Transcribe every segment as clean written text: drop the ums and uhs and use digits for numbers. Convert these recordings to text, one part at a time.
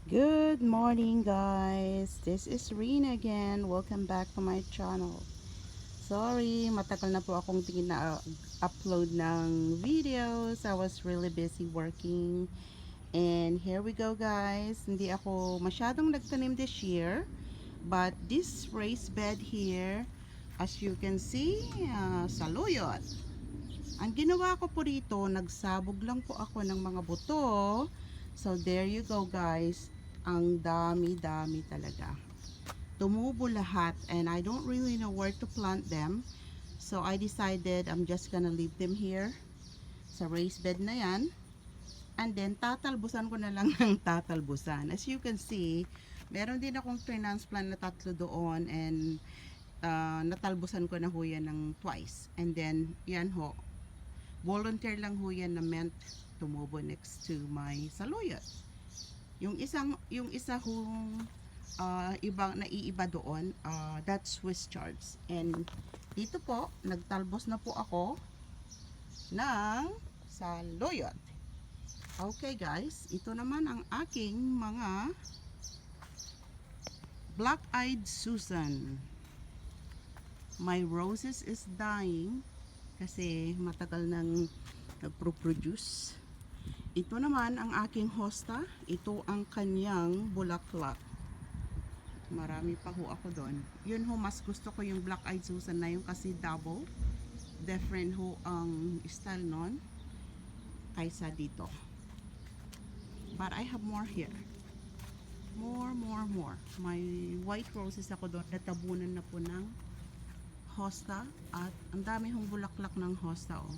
Good morning guys, this is Rina again. Welcome back to my channel. Sorry, matagal na po akong upload ng videos. I was really busy working. And here we go guys. Hindi ako masyadong nagtanim this year. But this raised bed here, as you can see, saluyot. Ang ginawa ko po rito, nagsabog lang po ako ng mga buto. So there you go guys. Ang dami-dami talaga. Tumubo lahat and I don't really know where to plant them. So I decided I'm just gonna leave them here sa raised bed na yan. And then tatalbusan ko na lang ng tatalbusan. As you can see, meron din akong transplant na tatlo doon and natalbusan ko na ho yan ng twice. And then yan ho, volunteer lang ho yan na meant tumubo next to my saluyot. Yung isa hong ibang naiiba doon, that's Swiss chards. And dito po, nagtalbos na po ako ng saluyot. Okay guys, ito naman ang aking mga black-eyed Susan. My roses is dying kasi matagal nang nagpro-produce. Ito naman ang aking hosta. Ito ang kanyang bulaklak. Marami pa ho ako doon. Yun ho, mas gusto ko yung black-eyed Susan na yung kasi double. Different ho ang style nun kaysa dito. But I have more here. More. My white roses ako doon. Natabunan na po ng hosta. At ang dami hong bulaklak ng hosta oh.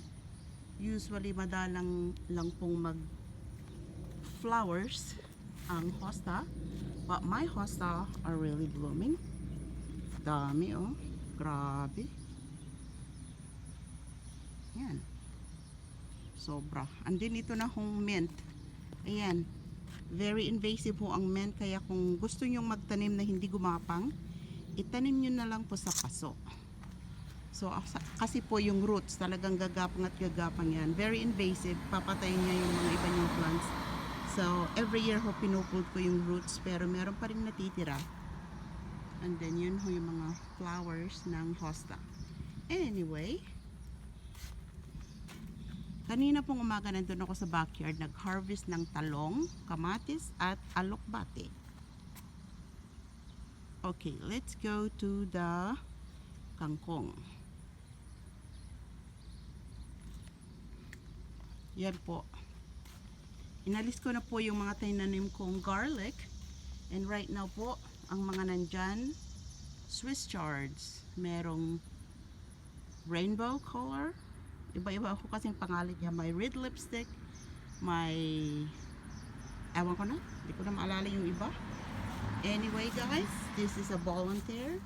Usually madalang lang pong mag flowers ang hosta, but my hosta are really blooming. Dami oh, grabe yan, sobra. And then ito na hong mint, ayan, very invasive ho ang mint, kaya kung gusto nyong magtanim na hindi gumapang, itanim nyo na lang po sa paso. So, kasi po yung roots talagang gagapang at gagapang yan. Very invasive. Papatayin niya yung mga iba niyong plants. So, every year ho pinupull ko yung roots pero meron pa rin natitira. And then yun ho yung mga flowers ng hosta. Anyway, kanina pong umaga nandun ako sa backyard. Nag-harvest ng talong, kamatis at alokbate. Okay, let's go to the kangkong. Yan po. Inalis ko na po yung mga tinanim kong garlic. And right now po, ang mga nandyan, Swiss chards. Merong rainbow color. Iba-iba ako kasing pangalan niya. May red lipstick. May, ewan ko na. Hindi ko na maalala yung iba. Anyway guys, this is a volunteer.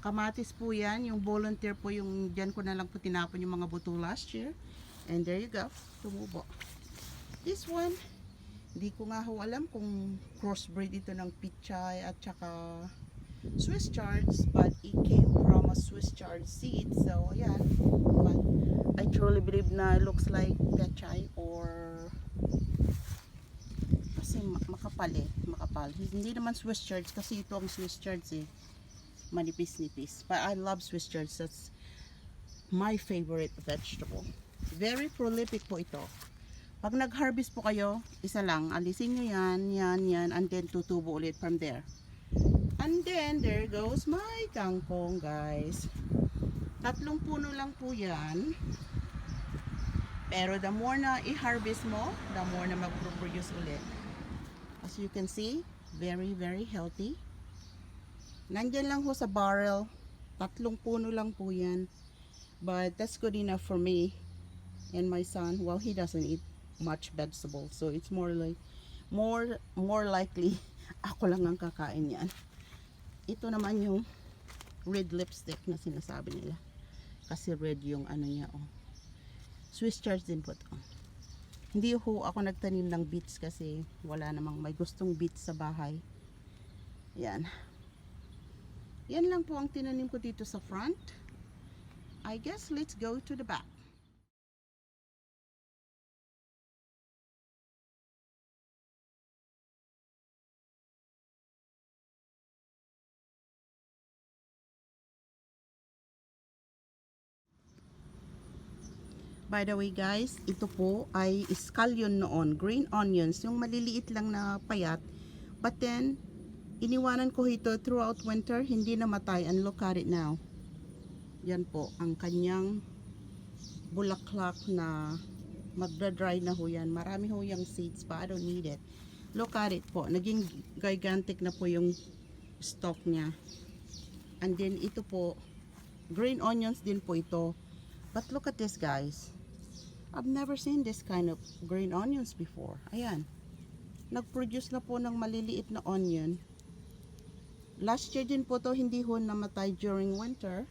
Kamatis po yan. Yung volunteer po yung dyan ko na lang po tinapon yung mga buto last year. And there you go, tumubo. This one, hindi ko nga ho alam kung crossbreed ito ng pichay at saka Swiss chards, but it came from a Swiss chard seed. So, ayan. But I truly believe na it looks like pechay or kasi makapal eh, makapal. Hindi naman Swiss chards kasi ito ang Swiss chards eh. Manipis-nipis. But I love Swiss chards. That's my favorite vegetable. Very prolific po ito. Pag nag-harvest po kayo, isa lang, alisin nyo yan, and then tutubo ulit from there. And then, there goes my kangkong, guys. 3 puno lang po yan. Pero the more na i-harvest mo, the more na mag-produce ulit. As you can see, very healthy. Nandyan lang ho sa barrel. 3 puno lang po yan. But that's good enough for me and my son. Well, he doesn't eat much vegetables, so it's more likely ako lang ang kakain yan. Ito naman yung red lipstick na sinasabi nila kasi red yung ano niya oh. Swiss chards din po to. Hindi ho ako nagtanim ng beets kasi wala namang may gustong beets sa bahay. Yan lang po ang tinanim ko dito sa front. I guess let's go to the back. By the way guys, ito po ay scallion noon, green onions, yung maliliit lang na payat. But then, iniwanan ko ito throughout winter, hindi namatay, and look at it now. Yan po, ang kanyang bulaklak na magdra-dry na ho yan. Marami ho yung seeds pa, I don't need it. Look at it po, naging gigantic na po yung stalk niya. And then ito po, green onions din po ito. But look at this guys. I've never seen this kind of green onions before. Ayan. Nag-produce na po ng maliliit na onion. Last year din po to, hindi ho namatay during winter.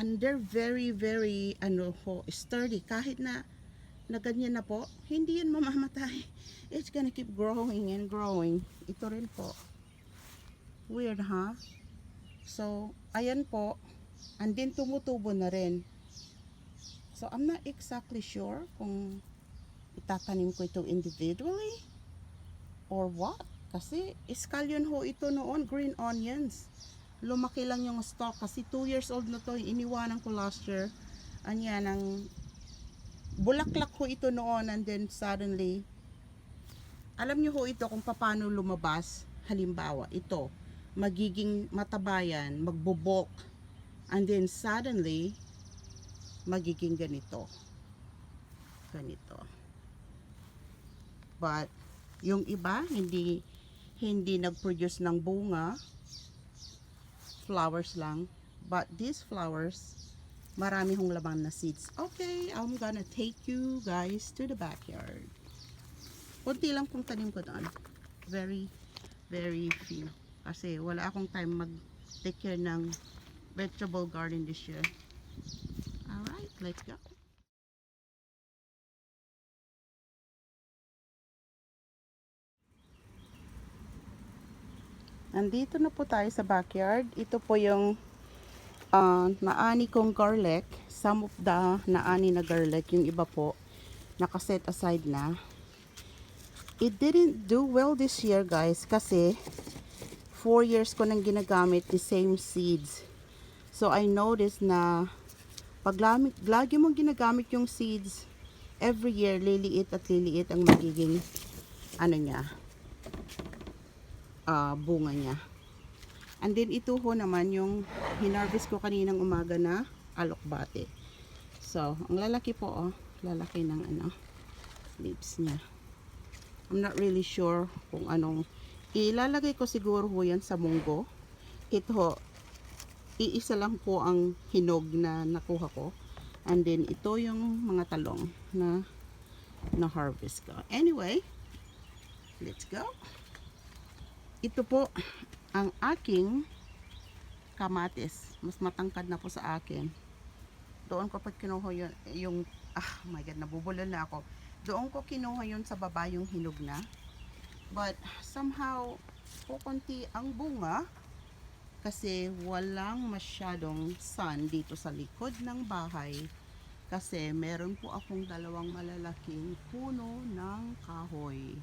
And they're very sturdy. Kahit na ganyan na po, hindi yan mamamatay. It's gonna keep growing and growing. Ito rin po. Weird, huh? So, ayan po. And then tumutubo na rin. So, I'm not exactly sure kung itatanim ko ito individually or what. Kasi, scallion ho ito noon, green onions. Lumaki lang yung stalk kasi 2 years old na to. Iniwanan ko last year. Anyan, ang bulaklak ho ito noon, and then suddenly, alam nyo ho ito kung paano lumabas. Halimbawa, ito, magiging matabayan, magbubok, and then suddenly, magiging ganito. But yung iba hindi nag-produce ng bunga, flowers lang. But these flowers, marami hong laman na seeds. Okay, I'm gonna take you guys to the backyard. Kunti lang pong tanim ko doon. Very few. Kasi wala akong time mag-take care ng vegetable garden this year. Alright, let's go. Nandito na po tayo sa backyard. Ito po yung naani kong garlic. Some of the naani na garlic. Yung iba po, nakaset aside na. It didn't do well this year guys kasi 4 years ko nang ginagamit the same seeds. So I noticed na pag lagi mong ginagamit yung seeds, every year liliit at liliit ang magiging bunga niya. And then ito ho naman yung hinarvest ko kaninang umaga na alokbate. So ang lalaki po, lalaki ng leaves niya. I'm not really sure kung anong ilalagay ko. Siguro ho yan sa munggo. Ito ho, iisa lang po ang hinog na nakuha ko. And then ito yung mga talong na harvest ko. Anyway, let's go. Ito po ang aking kamatis. Mas matangkad na po sa akin. Doon ko pa kinuha yung oh my god, nabubulol na ako. Doon ko kinuha yun sa baba, yung hinog na. But somehow kukunti ang bunga kasi walang masyadong sun dito sa likod ng bahay. Kasi meron po akong dalawang malalaking puno ng kahoy.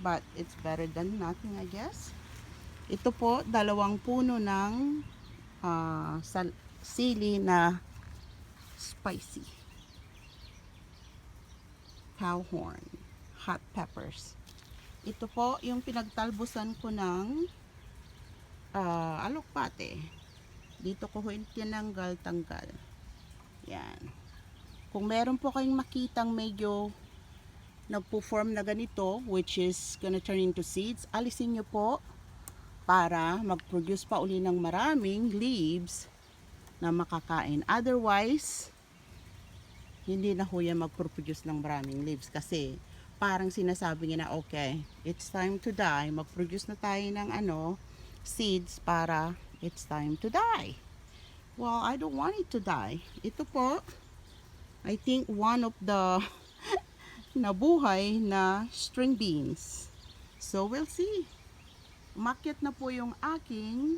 But it's better than nothing, I guess. Ito po, dalawang puno ng sili na spicy. Cow horn, hot peppers. Ito po yung pinagtalbusan ko ng alokbate. Dito ko tinanggal-tanggal. Yan. Kung meron po kayong makitang medyo nagpo-form na ganito, which is gonna turn into seeds, alisin nyo po para mag-produce pa uli ng maraming leaves na makakain. Otherwise, hindi na ho yan mag-produce ng maraming leaves kasi parang sinasabi niya na okay, it's time to die. Mag-produce na tayo ng seeds para it's time to die. Well, I don't want it to die. Ito po, I think one of the nabuhay na string beans. So we'll see. Umakyat na po yung aking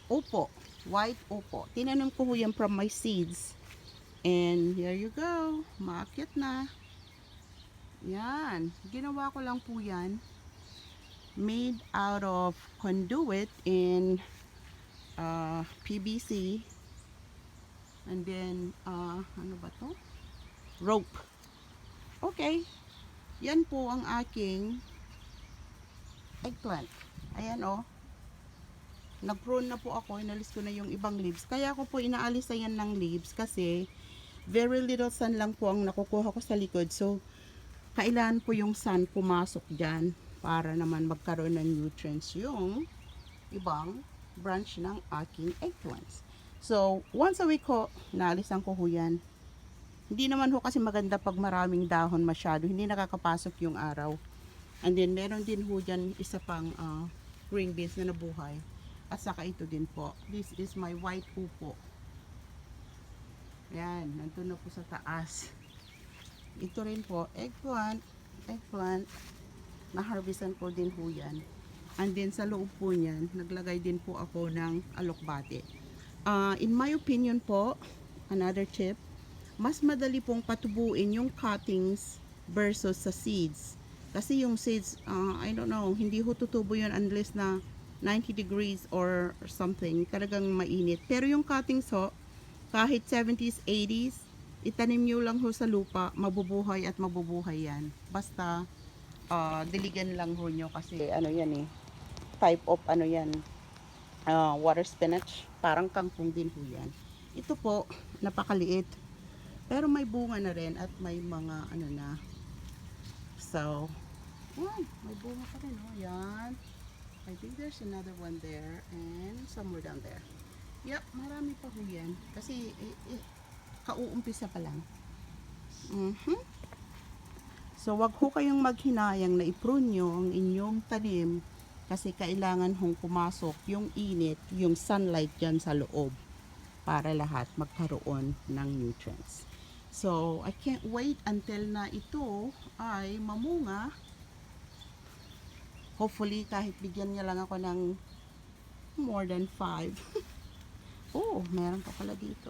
upo, white upo. Tinanim ko po yan from my seeds. And here you go, maakyat na. Yan, ginawa ko lang po yan. Made out of conduit in PVC. And then, ano ba to? Rope. Okay. Yan po ang aking eggplant. Ayan oh. Nag-prune na po ako. Inalis ko na yung ibang leaves. Kaya ako po inaalis na yan ng leaves kasi very little sun lang po ang nakukuha ko sa likod. So, kailangan po yung sun pumasok dyan para naman magkaroon ng nutrients yung ibang branch ng aking eggplants. So, once a week ho, naalisan ko ho yan. Hindi naman ho kasi maganda pag maraming dahon masyado. Hindi nakakapasok yung araw. And then, meron din ho dyan isa pang green beans na nabuhay. At saka ito din po. This is my white upo. Yan, nandun na po sa taas. Ito rin po, eggplant. Na-harvestan ko din po yan. And then sa loob po niyan, naglagay din po ako ng alokbate. In my opinion po, another tip, mas madali pong patubuin yung cuttings versus sa seeds. Kasi yung seeds, I don't know, hindi ho tutubo yun unless na 90 degrees or something, talagang mainit. Pero yung cuttings ho, kahit 70s, 80s, itanim nyo lang ho sa lupa, mabubuhay at mabubuhay yan. Basta, diligan lang ho nyo kasi ano yan eh, type of ano yan, water spinach, parang kangkong din ho yan. Ito po, napakaliit, pero may bunga na rin at may mga ano na. So, yan, may bunga pa rin oh, yan. I think there's another one there and somewhere down there. Yep, marami pa ho yan. Kasi kauumpisa pa lang. So, wag ho kayong maghinayang na i-prune nyo ang inyong tanim kasi kailangan hong pumasok yung init, yung sunlight dyan sa loob para lahat magkaroon ng nutrients. So, I can't wait until na ito ay mamunga. Hopefully, kahit bigyan niya lang ako ng more than 5. Oh, meron pa pala dito.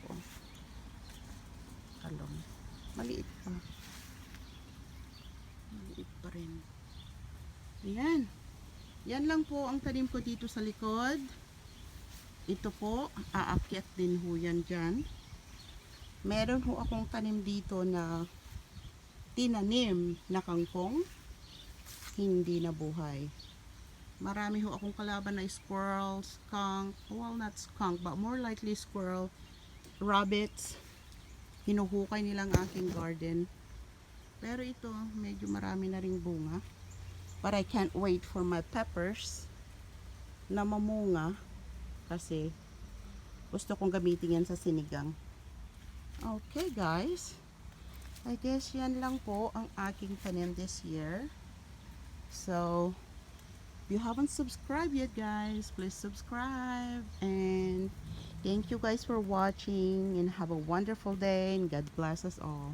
Talong. Maliit pa. Maliit pa rin. Ayan. Yan lang po ang tanim ko dito sa likod. Ito po, aakyat din ho yan dyan. Meron ho akong tanim dito na tinanim na kangkong. Hindi nabuhay. Marami ho akong kalaban na squirrel, skunk, well not skunk but more likely squirrel, rabbits. Hinuhukay nilang aking garden. Pero ito, medyo marami na ring bunga. But I can't wait for my peppers na mamunga kasi gusto kong gamitin yan sa sinigang. Okay guys, I guess yan lang po ang aking tanim this year. So, if you haven't subscribed yet guys, please subscribe. And thank you guys for watching and have a wonderful day and God bless us all.